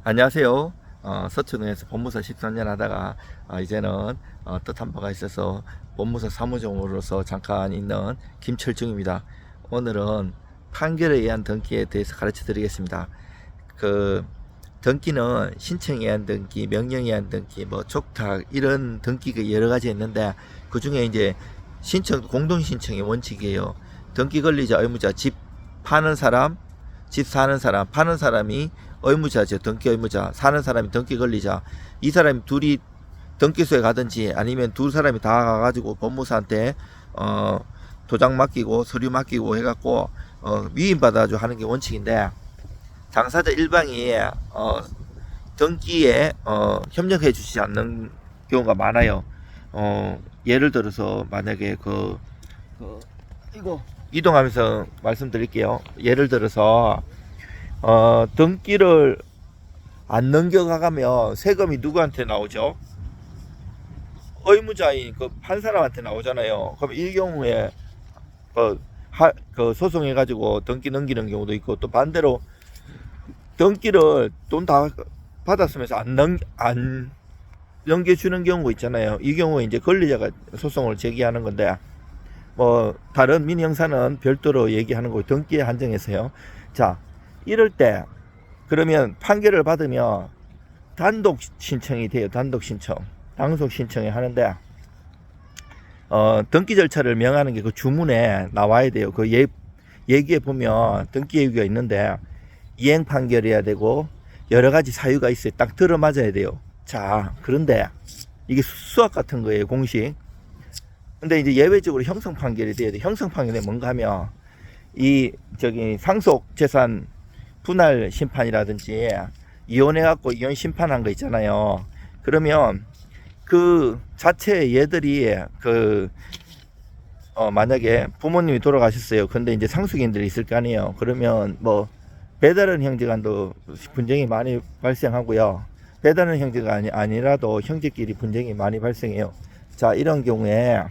안녕하세요. 서초동에서 법무사 13년 하다가 이제는 뜻한 바가 있어서 법무사 사무장으로서 잠깐 있는 김철중입니다. 오늘은 판결에 의한 등기에 대해서 가르쳐 드리겠습니다. 그 등기는 신청에 의한 등기, 명령에 의한 등기, 뭐 촉탁 이런 등기가 여러 가지 있는데 그 중에 이제 신청 공동 신청의 원칙이에요. 등기 권리자, 의무자, 집 파는 사람, 집 사는 사람, 파는 사람이 의무자죠. 등기 의무자. 사는 사람이 등기 권리자. 이 사람이 둘이 등기소에 가든지 아니면 두 사람이 다 가가지고 법무사한테 도장 맡기고 서류 맡기고 해갖고 위임받아가지고 하는 게 원칙인데, 당사자 일방이 등기에 협력해 주지 않는 경우가 많아요. 예를 들어서 만약에 이거 이동하면서 말씀드릴게요. 예를 들어서 등기를 안 넘겨가면 세금이 누구한테 나오죠? 의무자인 그 판 사람한테 나오잖아요. 그럼 이 경우에 소송해가지고 등기 넘기는 경우도 있고, 또 반대로 등기를 돈 다 받았으면서 안 넘겨주는 경우 있잖아요. 이 경우에 이제 권리자가 소송을 제기하는 건데, 뭐 다른 민형사는 별도로 얘기하는 거고 등기에 한정해서요. 자, 이럴 때 그러면 판결을 받으면 단독 신청이 돼요. 단독 신청, 당속 신청이 하는데 등기 절차를 명하는 게 그 주문에 나와야 돼요. 그 얘기에 보면 등기 얘기가 있는데 이행 판결해야 되고 여러 가지 사유가 있어요. 딱 들어맞아야 돼요. 자, 그런데 이게 수학 같은 거예요, 공식. 근데 이제 예외적으로 형성 판결이 돼야 돼. 형성 판결이 뭔가 하면 상속 재산 분할 심판이라든지 이혼해갖고 이혼 심판한 거 있잖아요. 그러면 그 자체 얘들이 만약에 부모님이 돌아가셨어요. 근데 이제 상속인들이 있을 거 아니에요. 그러면 뭐 배다른 형제간도 분쟁이 많이 발생하고요. 배다른 형제가 아니라도 형제끼리 분쟁이 많이 발생해요. 자, 이런 경우에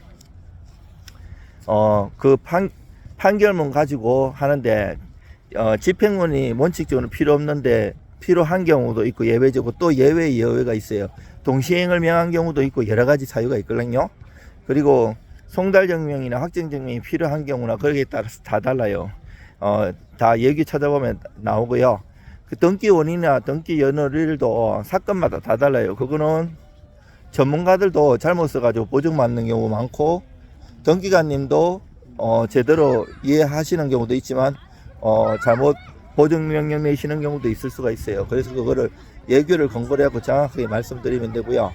판결문 가지고 하는데 집행문이 원칙적으로 필요 없는데 필요한 경우도 있고, 예외적으로 또 예외가 있어요. 동시행을 명한 경우도 있고 여러 가지 사유가 있거든요. 그리고 송달증명이나 확정증명이 필요한 경우나 거기에 따라서 다 달라요. 다 얘기 찾아보면 나오고요. 그 등기 원인이나 등기 연월일도 사건마다 다 달라요. 그거는 전문가들도 잘못 써가지고 보증 맞는 경우 많고, 등기관님도 제대로 이해하시는 경우도 있지만 잘못 보증명령 내시는 경우도 있을 수가 있어요. 그래서 그거를 예규를 근거로 하고 정확하게 말씀드리면 되고요.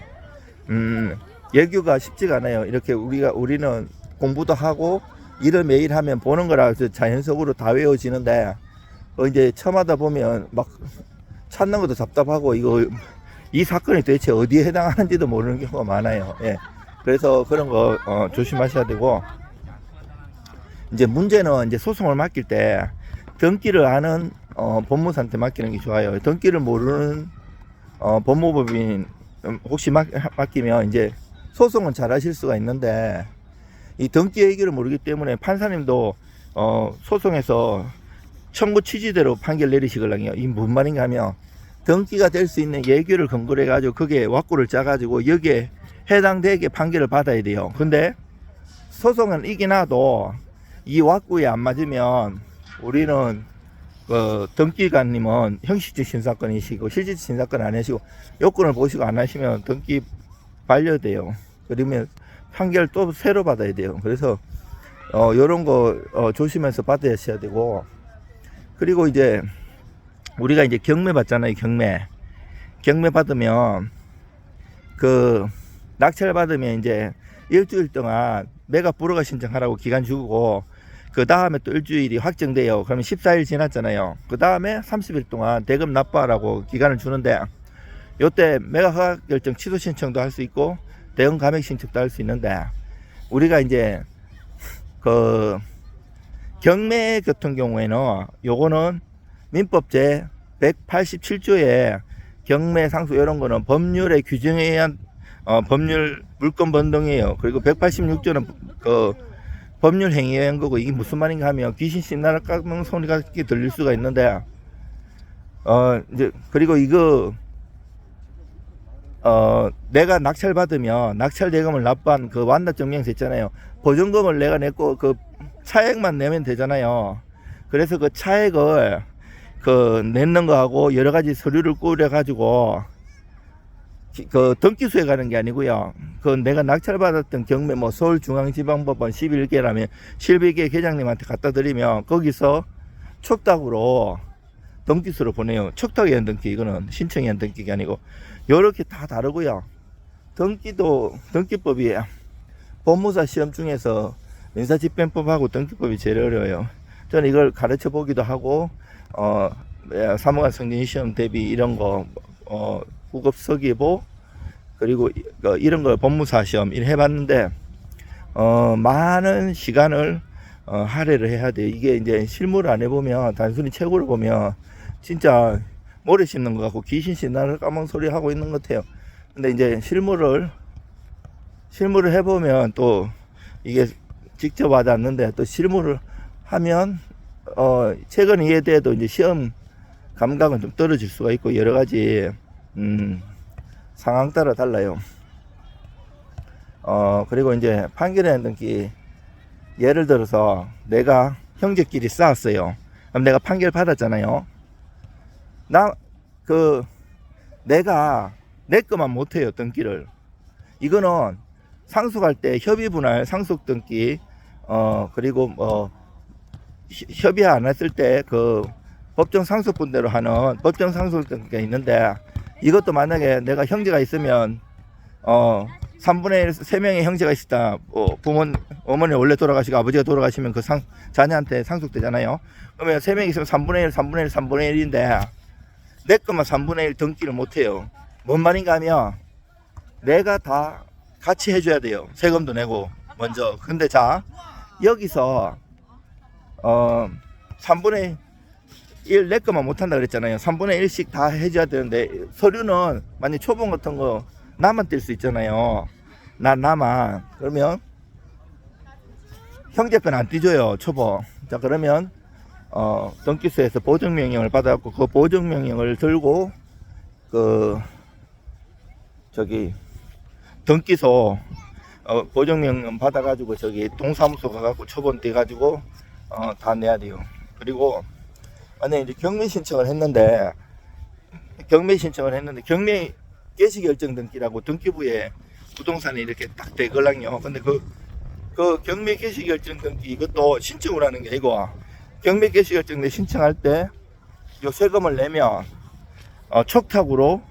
예규가 쉽지가 않아요. 이렇게 우리는 공부도 하고 일을 매일 하면 보는 거라 자연적으로 다 외워지는데, 이제 처음 하다 보면 막 찾는 것도 답답하고 이 사건이 도대체 어디에 해당하는지도 모르는 경우가 많아요. 예. 그래서 그런 거 조심하셔야 되고, 이제 문제는 이제 소송을 맡길 때 등기를 아는 법무사한테 맡기는 게 좋아요. 등기를 모르는 법무법인 혹시 맡기면 이제 소송은 잘 하실 수가 있는데, 이 등기 얘기를 모르기 때문에 판사님도 소송에서 청구 취지대로 판결 내리시거든요. 이 무슨 말인가 하면, 등기가 될 수 있는 예규를 근거로 해가지고 그게 왁구를 짜가지고 여기에 해당되게 판결을 받아야 돼요. 근데 소송은 이기나도 이 왁구에 안 맞으면 우리는 등기관님은 형식적 심사권이시고 실질적 심사권 안 하시고 요건을 보시고 안 하시면 등기 반려돼요. 그러면 판결 또 새로 받아야 돼요. 그래서 요런 거 조심해서 받으셔야 되고, 그리고 이제 우리가 이제 경매 받잖아요. 경매 받으면 낙찰 받으면 이제 일주일 동안 매각 불허가 신청하라고 기간 주고, 그 다음에 또 일주일이 확정돼요. 그러면 14일 지났잖아요. 그 다음에 30일 동안 대금 납부하라고 기간을 주는데, 요때 매각 허가 결정 취소 신청도 할 수 있고 대금 감액 신청도 할 수 있는데, 우리가 이제 경매 같은 경우에는 요거는 민법 제 187조에 경매 상속 이런 거는 법률의 규정에 의한 법률 물권 번동이에요. 그리고 186조는 법률 행위에 의한 거고, 이게 무슨 말인가 하면 귀신 신나라 깎는 소리가 들릴 수가 있는데, 이제 그리고 이거 내가 낙찰 받으면 낙찰 대금을 납부한 그 완납 증명서 있잖아요. 보증금을 내가 냈고 그 차액만 내면 되잖아요. 그래서 그 차액을 그 냈는 거하고 여러 가지 서류를 꾸려 가지고 그 등기소에 가는 게 아니고요. 그 내가 낙찰 받았던 경매 뭐 서울중앙지방법원 11개라면 11개 계장님한테 갖다 드리면 거기서 촉탁으로 등기소로 보내요. 촉탁에 한 등기, 이거는 신청에 한 등기가 아니고. 요렇게 다 다르고요. 등기법이 법무사 시험 중에서 민사집행법하고 등기법이 제일 어려워요. 저는 이걸 가르쳐 보기도 하고 사무관 승진 시험 대비 이런 거 구급 서기보 그리고 이런 거 법무사 시험 이렇게 해봤는데 많은 시간을 할애를 해야 돼요. 이게 이제 실무를 안 해보면 단순히 책으로 보면 진짜 모래 씹는 것 같고 귀신 신나를 까먹은 소리 하고 있는 것 같아요. 근데 이제 실무를 해보면 또 이게 직접 와닿는데 또 실무를 하면 책은 이해돼도 이제 시험 감각은 좀 떨어질 수가 있고 여러 가지 상황 따라 달라요. 그리고 이제 판결의 등기 예를 들어서 내가 형제끼리 싸웠어요. 그럼 내가 판결 받았잖아요. 내가 내 것만 못해요, 등기를. 이거는 상속할 때 협의 분할 상속 등기, 그리고 협의 안 했을 때 그 법정 상속분대로 하는 법정 상속 등기가 있는데 이것도 만약에 내가 형제가 있으면 3분의 1, 3명의 형제가 있다. 어머니 원래 돌아가시고 아버지가 돌아가시면 그 자녀한테 상속되잖아요. 그러면 3명이 있으면 3분의 1, 3분의 1, 3분의 1인데 내 것만 3분의 1 등기를 못해요. 뭔 말인가 하면 내가 다 같이 해줘야 돼요. 세금도 내고 먼저. 근데 자 여기서 3분의 1 내 것만 못한다 그랬잖아요. 3분의 1씩 다 해줘야 되는데 서류는 만약 초본 같은 거 나만 뗄 수 있잖아요. 나만. 그러면 형제 건 안 띄줘요, 초보. 자, 그러면 등기소에서 보증명령을 받아갖고 그 보증명령을 들고 등기소 보증명령 받아가지고 저기 동사무소 가갖고 초본 떼가지고 다 내야 돼요. 그리고 만약에 이제 경매 신청을 했는데 경매 개시결정 등기라고 등기부에 부동산에 이렇게 딱 대걸랑요. 근데 그 경매 개시결정 등기 이것도 신청을 하는 게 아니고 경매 개시결정 내 신청할 때 요 세금을 내면 촉탁으로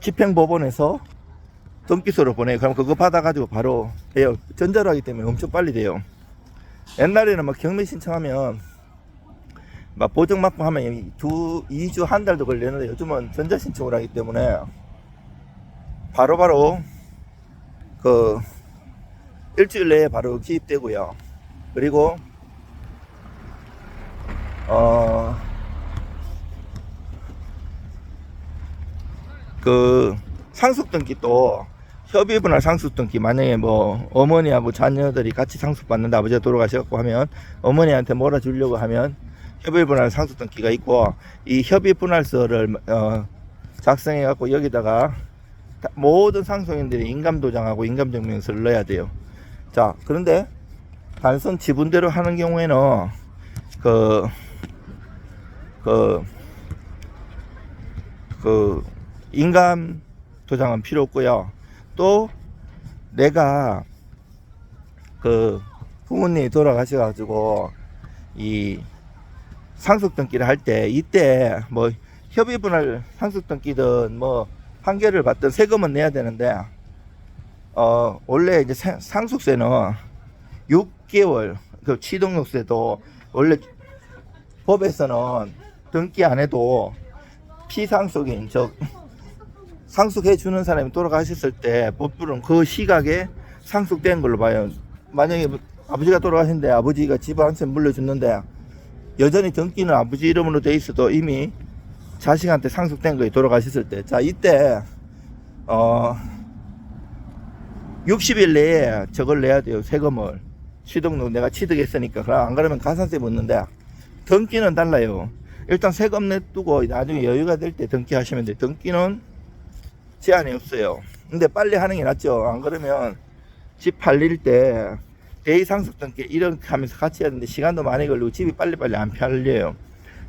집행법원에서 등기소로 보내요. 그럼 그거 받아가지고 바로 돼요. 전자로 하기 때문에 엄청 빨리 돼요. 옛날에는 막 경매 신청하면 막 보증 받고 하면 2주 한 달도 걸리는데 요즘은 전자 신청을 하기 때문에 바로바로 그 일주일 내에 바로 기입되고요. 그리고 그 상속등기 또 협의분할 상속등기 만약에 뭐 어머니하고 자녀들이 같이 상속받는데 아버지가 돌아가셔갖고 하면 어머니한테 몰아주려고 하면 협의분할 상속등기가 있고 이 협의분할서를 작성해갖고 여기다가 모든 상속인들이 인감도장하고 인감증명서를 넣어야 돼요. 자, 그런데 단순 지분대로 하는 경우에는 인감 도장은 필요 없고요. 또 내가 부모님이 돌아가셔가지고 이 상속등기를 할 때 이때 뭐 협의분할 상속등기든 뭐 판결을 받든 세금은 내야 되는데 원래 이제 상속세는 6개월 그 취등록세도 원래 법에서는 등기 안 해도 피상속인 즉 상속해 주는 사람이 돌아가셨을 때 법부는 그 시각에 상속된 걸로 봐요. 만약에 아버지가 돌아가셨는데 아버지가 집 한 채 물려줬는데 여전히 등기는 아버지 이름으로 돼 있어도 이미 자식한테 상속된 거에 돌아가셨을 때, 자 이때 60일 내에 저걸 내야 돼요. 세금을. 취등록 내가 취득했으니까. 안 그러면 가산세 묻는데 등기는 달라요. 일단 세금 내두고 나중에 여유가 될 때 등기하시면 돼요. 등기는 제한이 없어요. 근데 빨리 하는 게 낫죠. 안 그러면 집 팔릴 때 대리상속 등기 이렇게 하면서 같이 해야 되는데 시간도 많이 걸리고 집이 빨리빨리 안 팔려요.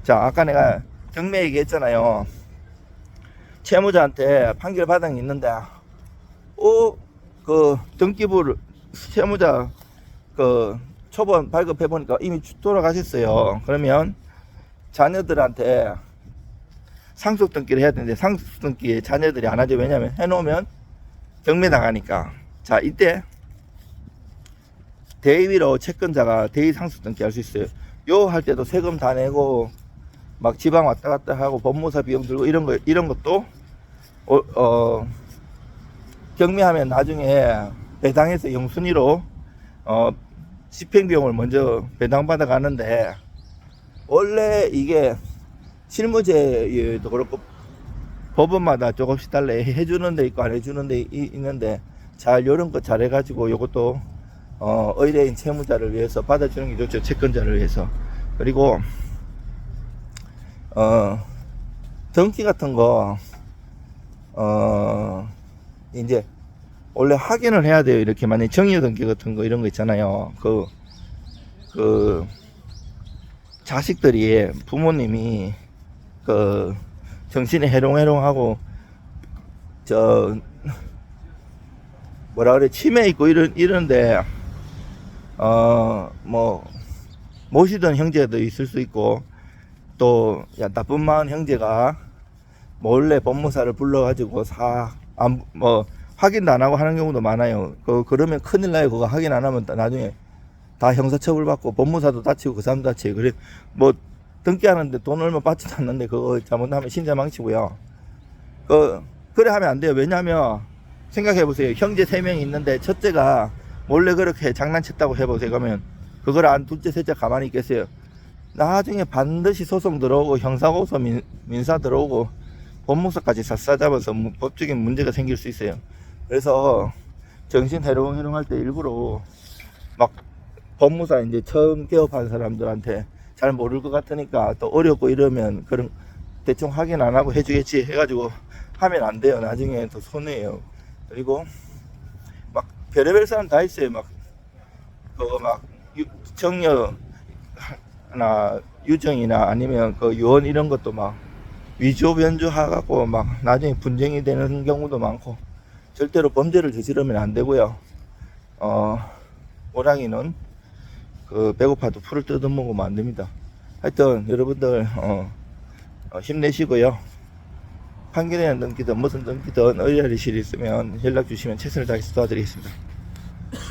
자, 아까 내가 경매 얘기했잖아요. 채무자한테 판결 받은 게 있는데 그 등기부를 채무자 그 초본 발급해 보니까 이미 돌아가셨어요. 그러면 자녀들한테 상속 등기를 해야 되는데 상속 등기 자녀들이 안 하죠. 왜냐면 해놓으면 경매 나가니까. 자, 이때 대위로 채권자가 대위 상속 등기 할 수 있어요. 요 할 때도 세금 다 내고 막 지방 왔다 갔다 하고 법무사 비용 들고 이런 것도 경매하면 나중에 배당해서 영순위로 집행비용을 먼저 배당받아 가는데, 원래 이게 실무제도 그렇고 법원마다 조금씩 달라 해주는 데 있고 안 해주는 데 있는데, 잘 요런 거 잘 해가지고 요것도 의뢰인 채무자를 위해서 받아주는 게 좋죠. 채권자를 위해서. 그리고 등기 같은 거 이제 원래 확인을 해야 돼요. 이렇게 만약 정유 등기 같은 거 이런 거 있잖아요. 그 자식들이 부모님이 그 정신이 해롱해롱하고 뭐라 그래 치매 있고 이런데 뭐 모시던 형제도 있을 수 있고, 또 나쁜 마음 형제가 몰래 법무사를 불러가지고 확인도 안 하고 하는 경우도 많아요. 그러면 큰일 나요. 그거 확인 안 하면 나중에 다 형사처벌 받고 법무사도 다치고 그 사람도 다치고. 그래 뭐 등기하는데 돈 얼마 받지도 않는데 그거 잘못하면 신자 망치고요. 그래 하면 안 돼요. 왜냐면 생각해 보세요. 형제 3명이 있는데 첫째가 몰래 그렇게 장난쳤다고 해보세요. 그러면 그걸 안 둘째 셋째 가만히 있겠어요? 나중에 반드시 소송 들어오고 형사고소 민사 들어오고 법무사까지 샅샅잡아서 법적인 문제가 생길 수 있어요. 그래서 정신 해롱해롱 할 때 일부러 막 법무사 이제 처음 개업한 사람들한테 잘 모를 것 같으니까 또 어렵고 이러면 그런 대충 확인 안 하고 해주겠지 해가지고 하면 안 돼요. 나중에 더 손해예요. 그리고 막 별의별 사람 다 있어요. 막 정여나 유정이나 아니면 유언 이런 것도 막 위조 변조하고 막 나중에 분쟁이 되는 경우도 많고, 절대로 범죄를 저지르면 안 되고요. 호랑이는 배고파도 풀을 뜯어먹으면 안 됩니다. 하여튼 여러분들 힘내시고요. 판결이나 등기든 무슨 등기든 의뢰하실 일 있으면 연락 주시면 최선을 다해서 도와드리겠습니다.